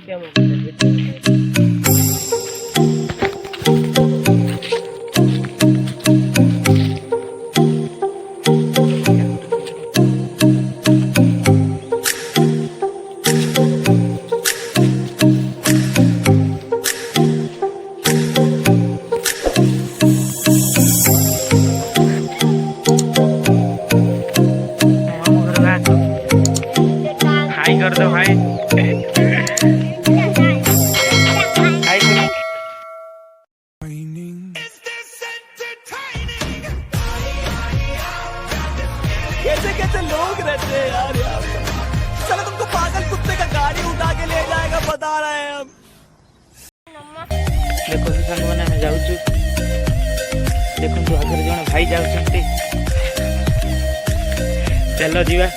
क्या mobile high कर दो भाई। हाई करो। कैसे कैसे लोग रहते हैं यार यहाँ पे। चलो तुमको पागल कुत्ते का गाड़ी उठा के ले जाएगा बता रहे हैं हम। देखो सांग मैंने मैं जाऊँ देखो तू आगे जन भाई जाऊँ चलो जीवा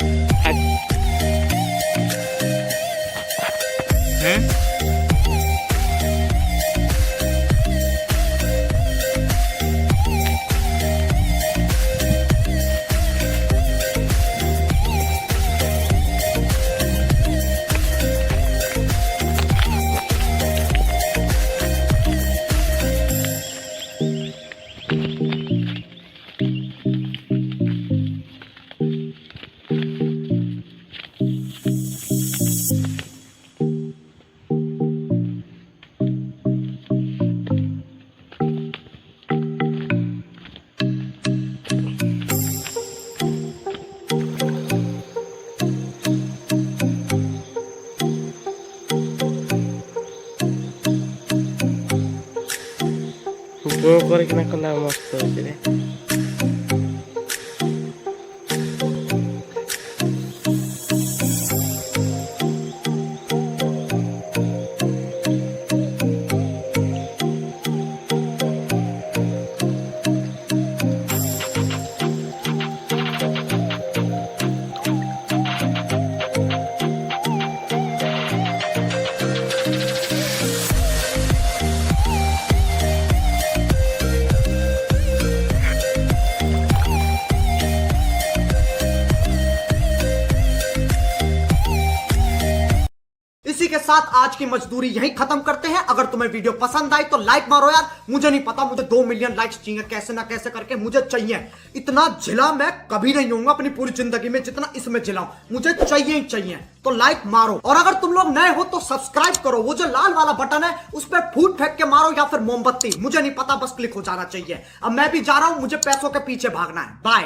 କରିକିନା କଲା ମସ୍ତ ହଉଛି ରେ। इसी के साथ आज की मजदूरी यहीं खत्म करते हैं। अगर तुम्हें वीडियो पसंद आई तो लाइक मारो यार। मुझे नहीं पता, मुझे 2 मिलियन लाइक्स चाहिए, कैसे ना कैसे करके मुझे चाहिए। इतना जिला मैं कभी नहीं होऊंगा अपनी पूरी जिंदगी में जितना इसमें जिलाऊं, मुझे चाहिए ही चाहिए। तो लाइक मारो और अगर तुम लोग नए हो तो सब्सक्राइब करो। वो जो लाल वाला बटन है उस पर फूट फेंक के मारो या फिर मोमबत्ती, मुझे नहीं पता, बस क्लिक हो जाना चाहिए। अब मैं भी जा रहा हूं, मुझे पैसों के पीछे भागना है। बाय।